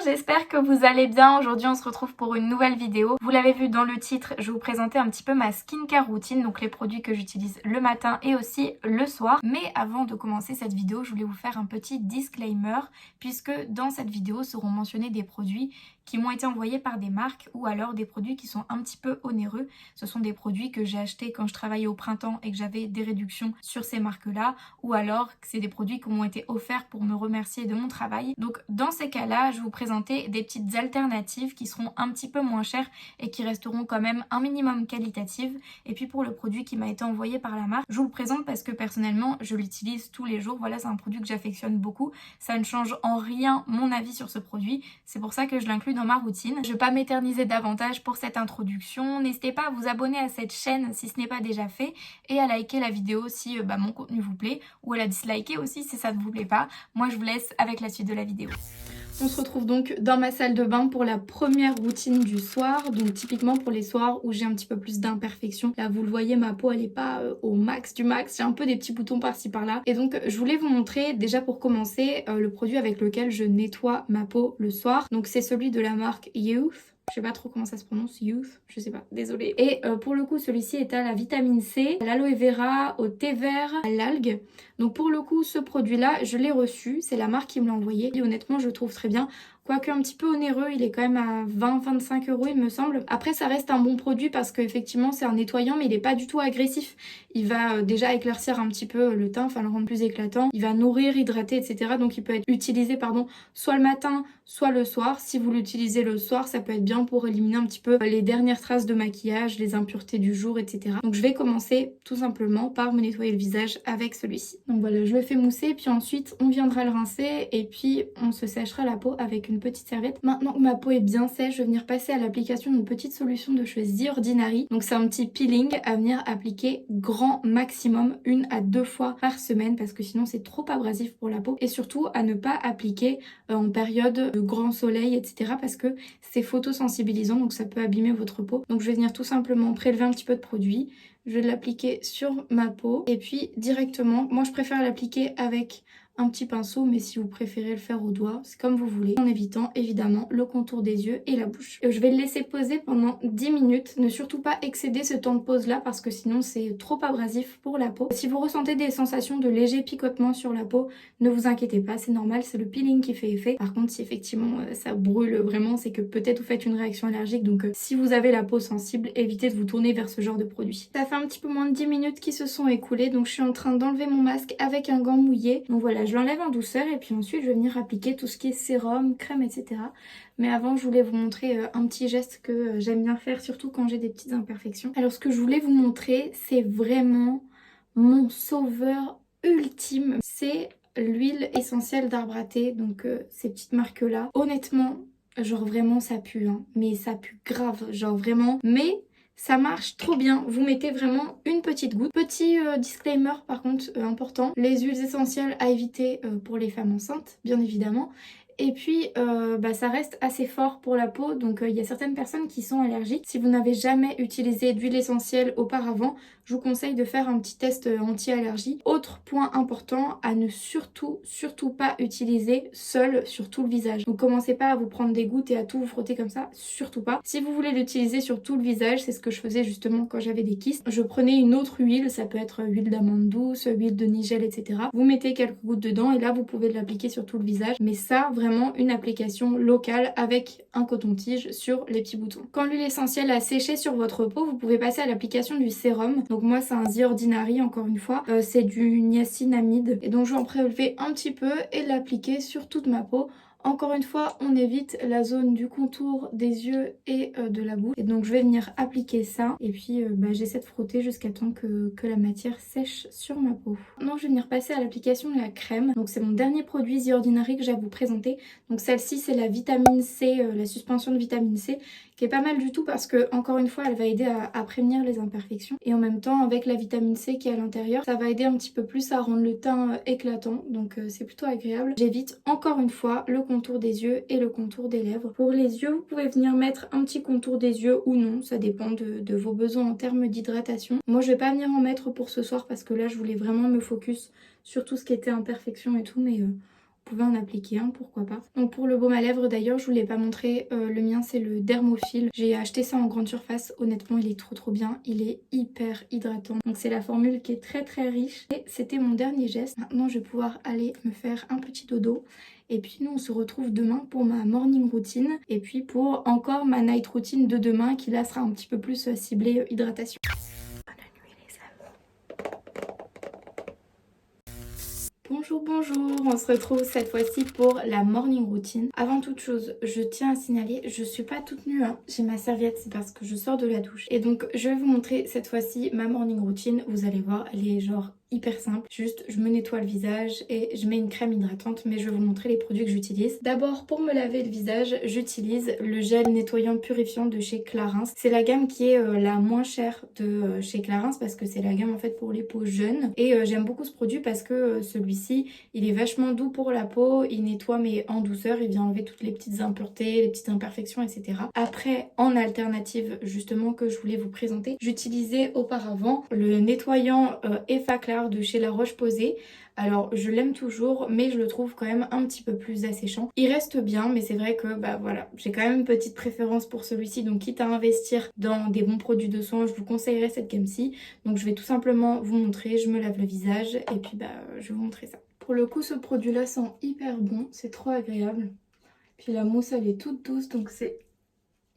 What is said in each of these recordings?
j'espère que vous allez bien. Aujourd'hui on se retrouve pour une nouvelle vidéo. Vous l'avez vu dans le titre, je vais vous présenter un petit peu ma skincare routine, donc les produits que j'utilise le matin et aussi le soir. Mais avant de commencer cette vidéo, je voulais vous faire un petit disclaimer, puisque dans cette vidéo seront mentionnés des produits qui m'ont été envoyés par des marques ou alors des produits qui sont un petit peu onéreux. Ce sont des produits que j'ai achetés quand je travaillais au printemps et que j'avais des réductions sur ces marques-là, ou alors que c'est des produits qui m'ont été offerts pour me remercier de mon travail. Donc dans ces cas-là, je vais vous présenter des petites alternatives qui seront un petit peu moins chères et qui resteront quand même un minimum qualitatives. Et puis pour le produit qui m'a été envoyé par la marque, je vous le présente parce que personnellement, je l'utilise tous les jours. Voilà, c'est un produit que j'affectionne beaucoup. Ça ne change en rien mon avis sur ce produit. C'est pour ça que je l'inclus dans ma routine. Je ne vais pas m'éterniser davantage pour cette introduction. N'hésitez pas à vous abonner à cette chaîne si ce n'est pas déjà fait et à liker la vidéo si mon contenu vous plaît, ou à la disliker aussi si ça ne vous plaît pas. Moi je vous laisse avec la suite de la vidéo. On se retrouve donc dans ma salle de bain pour la première routine du soir. Donc typiquement pour les soirs où j'ai un petit peu plus d'imperfections. Là vous le voyez, ma peau elle est pas au max du max. J'ai un peu des petits boutons par-ci par-là. Et donc je voulais vous montrer déjà pour commencer le produit avec lequel je nettoie ma peau le soir. Donc c'est celui de la marque Youth. Je sais pas trop comment ça se prononce, Youth, je sais pas, désolée. Et pour le coup, celui-ci est à la vitamine C, à l'aloe vera, au thé vert, à l'algue. Donc pour le coup, ce produit-là, je l'ai reçu, c'est la marque qui me l'a envoyé. Et honnêtement, je le trouve très bien. Quoique un petit peu onéreux, il est quand même à 20-25 € il me semble. Après ça reste un bon produit parce qu'effectivement c'est un nettoyant mais il est pas du tout agressif. Il va déjà éclaircir un petit peu le teint, enfin le rendre plus éclatant. Il va nourrir, hydrater, etc. Donc il peut être utilisé soit le matin, soit le soir. Si vous l'utilisez le soir, ça peut être bien pour éliminer un petit peu les dernières traces de maquillage, les impuretés du jour, etc. Donc je vais commencer tout simplement par me nettoyer le visage avec celui-ci. Donc voilà, je le fais mousser puis ensuite on viendra le rincer et puis on se sèchera la peau avec une petite serviette. Maintenant que ma peau est bien sèche, je vais venir passer à l'application d'une petite solution de chez The Ordinary. Donc c'est un petit peeling à venir appliquer grand maximum 1 à 2 fois par semaine parce que sinon c'est trop abrasif pour la peau. Et surtout à ne pas appliquer en période de grand soleil, etc. parce que c'est photosensibilisant donc ça peut abîmer votre peau. Donc je vais venir tout simplement prélever un petit peu de produit. Je vais l'appliquer sur ma peau et puis directement, moi je préfère l'appliquer avec un petit pinceau, mais si vous préférez le faire au doigt, c'est comme vous voulez, en évitant évidemment le contour des yeux et la bouche. Je vais le laisser poser pendant 10 minutes. Ne surtout pas excéder ce temps de pause là parce que sinon c'est trop abrasif pour la peau. Si vous ressentez des sensations de léger picotement sur la peau, ne vous inquiétez pas, c'est normal, c'est le peeling qui fait effet. Par contre, si effectivement ça brûle vraiment, c'est que peut-être vous faites une réaction allergique. Donc si vous avez la peau sensible, évitez de vous tourner vers ce genre de produit. Ça fait un petit peu moins de 10 minutes qui se sont écoulées, donc je suis en train d'enlever mon masque avec un gant mouillé. Donc voilà, je l'enlève en douceur et puis ensuite je vais venir appliquer tout ce qui est sérum, crème, etc. Mais avant je voulais vous montrer un petit geste que j'aime bien faire, surtout quand j'ai des petites imperfections. Alors ce que je voulais vous montrer, c'est vraiment mon sauveur ultime. C'est l'huile essentielle d'arbre à thé, donc ces petites marques là. Honnêtement, genre vraiment ça pue, hein. Mais ça pue grave, genre vraiment. Mais ça marche trop bien, vous mettez vraiment une petite goutte. Petit disclaimer par contre important, les huiles essentielles à éviter pour les femmes enceintes bien évidemment. Et puis ça reste assez fort pour la peau, donc il y a certaines personnes qui sont allergiques. Si vous n'avez jamais utilisé d'huile essentielle auparavant, je vous conseille de faire un petit test anti-allergie. Autre point important, à ne surtout pas utiliser seul sur tout le visage. Donc commencez pas à vous prendre des gouttes et à tout vous frotter comme ça, surtout pas. Si vous voulez l'utiliser sur tout le visage, c'est ce que je faisais justement quand j'avais des kystes. Je prenais une autre huile, ça peut être huile d'amande douce, huile de nigel, etc. Vous mettez quelques gouttes dedans et là vous pouvez l'appliquer sur tout le visage. Mais ça, vraiment une application locale avec un coton-tige sur les petits boutons. Quand l'huile essentielle a séché sur votre peau, vous pouvez passer à l'application du sérum. Donc moi c'est un The Ordinary encore une fois, c'est du niacinamide et donc je vais en prélever un petit peu et l'appliquer sur toute ma peau. Encore une fois, on évite la zone du contour des yeux et de la bouche. Et donc je vais venir appliquer ça et puis j'essaie de frotter jusqu'à temps que la matière sèche sur ma peau. Maintenant je vais venir passer à l'application de la crème. Donc c'est mon dernier produit The Ordinary que j'ai à vous présenter. Donc celle-ci c'est la vitamine C, la suspension de vitamine C, qui est pas mal du tout parce que encore une fois elle va aider à prévenir les imperfections. Et en même temps avec la vitamine C qui est à l'intérieur, ça va aider un petit peu plus à rendre le teint éclatant. Donc c'est plutôt agréable. J'évite encore une fois le contour des yeux et le contour des lèvres. Pour les yeux, vous pouvez venir mettre un petit contour des yeux ou non, ça dépend de vos besoins en termes d'hydratation. Moi je vais pas venir en mettre pour ce soir parce que là je voulais vraiment me focus sur tout ce qui était imperfection et tout, mais pouvez en appliquer un, pourquoi pas. Donc pour le baume à lèvres d'ailleurs, je vous l'ai pas montré, le mien c'est le Dermophile. J'ai acheté ça en grande surface, honnêtement il est trop bien, il est hyper hydratant. Donc c'est la formule qui est très riche et c'était mon dernier geste. Maintenant je vais pouvoir aller me faire un petit dodo. Et puis nous on se retrouve demain pour ma morning routine et puis pour encore ma night routine de demain qui là sera un petit peu plus ciblée hydratation. Bonne nuit les amis. Bonjour, on se retrouve cette fois-ci pour la morning routine. Avant toute chose, je tiens à signaler, je suis pas toute nue, hein. J'ai ma serviette, c'est parce que je sors de la douche. Et donc je vais vous montrer cette fois-ci ma morning routine. Vous allez voir, elle est genre hyper simple. Juste, je me nettoie le visage et je mets une crème hydratante, mais je vais vous montrer les produits que j'utilise. D'abord, pour me laver le visage, j'utilise le gel nettoyant purifiant de chez Clarins. C'est la gamme qui est la moins chère de chez Clarins parce que c'est la gamme en fait pour les peaux jeunes. Et j'aime beaucoup ce produit parce que celui-ci, il est vachement doux pour la peau, il nettoie mais en douceur, il vient enlever toutes les petites impuretés, les petites imperfections, etc. Après, en alternative justement que je voulais vous présenter, j'utilisais auparavant le nettoyant Effaclar de chez La Roche-Posay. Alors je l'aime toujours mais je le trouve quand même un petit peu plus asséchant. Il reste bien mais c'est vrai que bah voilà, j'ai quand même une petite préférence pour celui-ci, donc quitte à investir dans des bons produits de soins, je vous conseillerais cette gamme-ci. Donc je vais tout simplement vous montrer, je me lave le visage et puis bah je vais vous montrer ça. Pour le coup ce produit là sent hyper bon, c'est trop agréable. Puis la mousse elle est toute douce donc c'est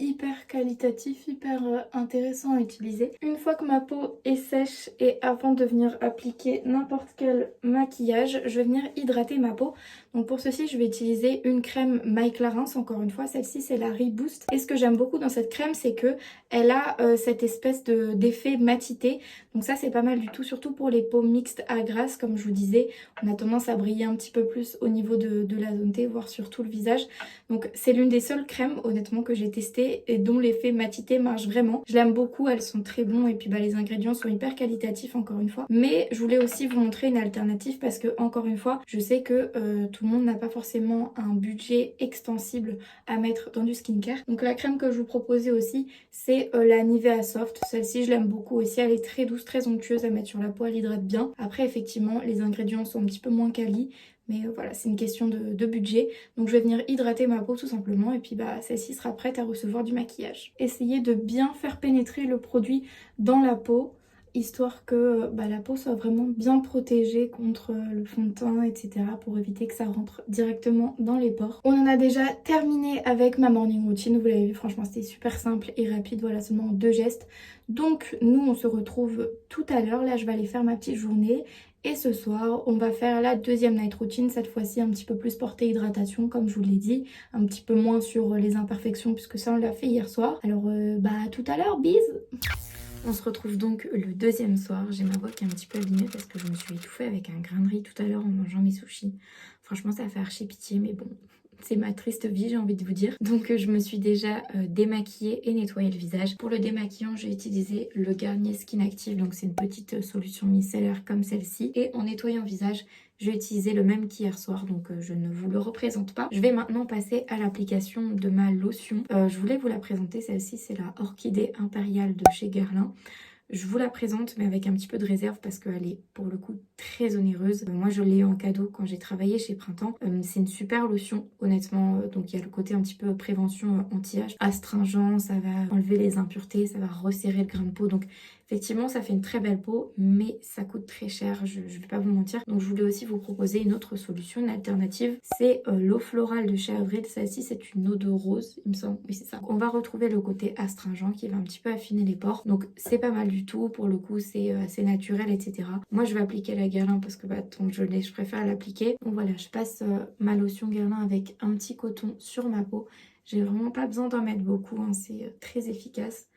hyper qualitatif, hyper intéressant à utiliser. Une fois que ma peau est sèche et avant de venir appliquer n'importe quel maquillage, je vais venir hydrater ma peau. Donc pour ceci, je vais utiliser une crème My Clarins, encore une fois, celle-ci c'est la Reboost. Et ce que j'aime beaucoup dans cette crème, c'est que elle a cette espèce d'effet matité. Donc ça c'est pas mal du tout, surtout pour les peaux mixtes à grasse, comme je vous disais. On a tendance à briller un petit peu plus au niveau de la zone T, voire sur tout le visage. Donc c'est l'une des seules crèmes honnêtement que j'ai testées et dont l'effet matité marche vraiment. Je l'aime beaucoup, elles sont très bons et puis bah, les ingrédients sont hyper qualitatifs encore une fois. Mais je voulais aussi vous montrer une alternative parce que encore une fois, je sais que tout le monde n'a pas forcément un budget extensible à mettre dans du skincare. Donc la crème que je vous proposais aussi, c'est la Nivea Soft. Celle-ci je l'aime beaucoup aussi, elle est très douce, très onctueuse à mettre sur la peau, elle hydrate bien. Après effectivement, les ingrédients sont un petit peu moins quali. Mais voilà, c'est une question de budget. Donc je vais venir hydrater ma peau tout simplement. Et puis bah celle-ci sera prête à recevoir du maquillage. Essayez de bien faire pénétrer le produit dans la peau, histoire que bah, la peau soit vraiment bien protégée contre le fond de teint, etc. pour éviter que ça rentre directement dans les pores. On en a déjà terminé avec ma morning routine. Vous l'avez vu, franchement c'était super simple et rapide. Voilà, seulement 2 gestes. Donc nous on se retrouve tout à l'heure. Là je vais aller faire ma petite journée. Et ce soir, on va faire la deuxième night routine, cette fois-ci un petit peu plus portée hydratation, comme je vous l'ai dit, un petit peu moins sur les imperfections, puisque ça on l'a fait hier soir. Alors bah tout à l'heure, bise. On se retrouve donc le deuxième soir. J'ai ma voix qui est un petit peu abîmée parce que je me suis étouffée avec un grain de riz tout à l'heure en mangeant mes sushis. Franchement ça fait archi pitié mais bon, c'est ma triste vie, j'ai envie de vous dire. Donc je me suis déjà démaquillée et nettoyé le visage. Pour le démaquillant, j'ai utilisé le Garnier Skin Active. Donc c'est une petite solution micellaire comme celle-ci. Et en nettoyant le visage, j'ai utilisé le même qu'hier soir. Donc je ne vous le représente pas. Je vais maintenant passer à l'application de ma lotion. Je voulais vous la présenter. Celle-ci, c'est la Orchidée Impériale de chez Guerlain. Je vous la présente mais avec un petit peu de réserve parce qu'elle est pour le coup très onéreuse. Moi je l'ai eu en cadeau quand j'ai travaillé chez Printemps. C'est une super lotion honnêtement. Donc il y a le côté un petit peu prévention anti-âge, astringent, ça va enlever les impuretés, ça va resserrer le grain de peau. Donc effectivement ça fait une très belle peau mais ça coûte très cher, je vais pas vous mentir. Donc je voulais aussi vous proposer une autre solution, une alternative. C'est l'eau florale de chez Avril. Celle-ci c'est une eau de rose il me semble, oui c'est ça. Donc, on va retrouver le côté astringent qui va un petit peu affiner les pores. Donc c'est pas mal du tout, pour le coup c'est assez naturel etc. Moi je vais appliquer la Guerlain parce que bah tant que je préfère l'appliquer. Donc voilà, je passe ma lotion Guerlain avec un petit coton sur ma peau. J'ai vraiment pas besoin d'en mettre beaucoup, hein, c'est très efficace.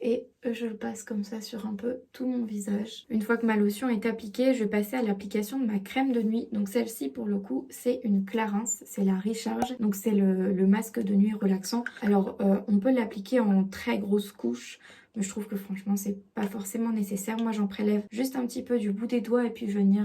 Et je le passe comme ça sur un peu tout mon visage. Une fois que ma lotion est appliquée, je vais passer à l'application de ma crème de nuit. Donc celle-ci pour le coup c'est une Clarins, c'est la Recharge. Donc c'est le masque de nuit relaxant. Alors on peut l'appliquer en très grosse couche. Mais je trouve que franchement c'est pas forcément nécessaire. Moi j'en prélève juste un petit peu du bout des doigts et puis je vais venir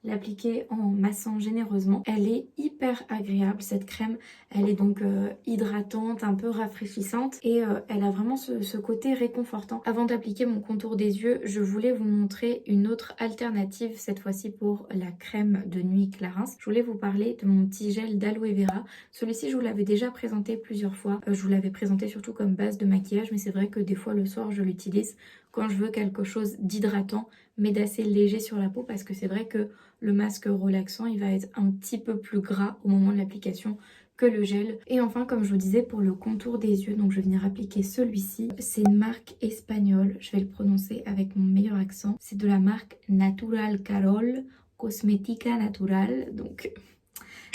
l'appliquer en massant généreusement. Elle est hyper agréable cette crème, elle est donc hydratante, un peu rafraîchissante et elle a vraiment ce côté réconfortant. Avant d'appliquer mon contour des yeux, je voulais vous montrer une autre alternative, cette fois-ci pour la crème de nuit Clarins. Je voulais vous parler de mon petit gel d'aloe vera. Celui-ci je vous l'avais déjà présenté plusieurs fois, je vous l'avais présenté surtout comme base de maquillage, mais c'est vrai que des fois le soir je l'utilise quand je veux quelque chose d'hydratant mais d'assez léger sur la peau, parce que c'est vrai que le masque relaxant il va être un petit peu plus gras au moment de l'application que le gel. Et enfin, comme je vous disais, pour le contour des yeux, donc je vais venir appliquer celui-ci. C'est une marque espagnole, je vais le prononcer avec mon meilleur accent. C'est de la marque Natural Carol, Cosmética Natural, donc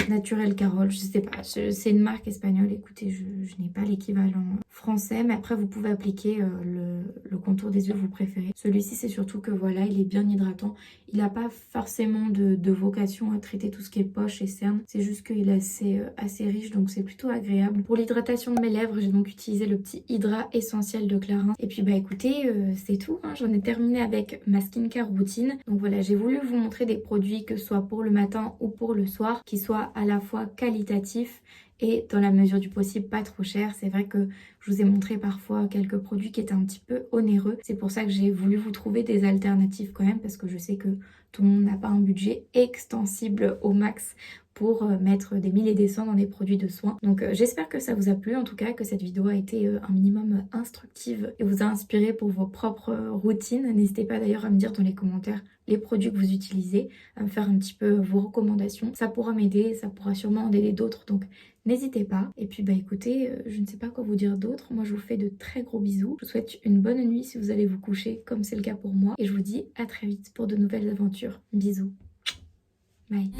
Naturel Carol, je sais pas, c'est une marque espagnole. Écoutez, je n'ai pas l'équivalent français, mais après vous pouvez appliquer le contour des yeux que vous préférez. Celui-ci, c'est surtout que voilà, il est bien hydratant. Il n'a pas forcément de vocation à traiter tout ce qui est poche et cernes, c'est juste qu'il est assez riche, donc c'est plutôt agréable. Pour l'hydratation de mes lèvres, j'ai donc utilisé le petit Hydra essentiel de Clarins. Et puis bah écoutez, c'est tout, hein. J'en ai terminé avec ma skincare routine. Donc voilà, j'ai voulu vous montrer des produits, que ce soit pour le matin ou pour le soir, qui soient à la fois qualitatifs et dans la mesure du possible pas trop cher. C'est vrai que je vous ai montré parfois quelques produits qui étaient un petit peu onéreux. C'est pour ça que j'ai voulu vous trouver des alternatives quand même, parce que je sais que tout le monde n'a pas un budget extensible au max pour mettre des 1000 et des cents dans des produits de soins. Donc j'espère que ça vous a plu, en tout cas que cette vidéo a été un minimum instructive et vous a inspiré pour vos propres routines. N'hésitez pas d'ailleurs à me dire dans les commentaires les produits que vous utilisez, à me faire un petit peu vos recommandations. Ça pourra m'aider, ça pourra sûrement en aider d'autres, donc n'hésitez pas. Et puis bah écoutez, je ne sais pas quoi vous dire d'autre. Moi je vous fais de très gros bisous. Je vous souhaite une bonne nuit si vous allez vous coucher, comme c'est le cas pour moi. Et je vous dis à très vite pour de nouvelles aventures. Bisous. Bye.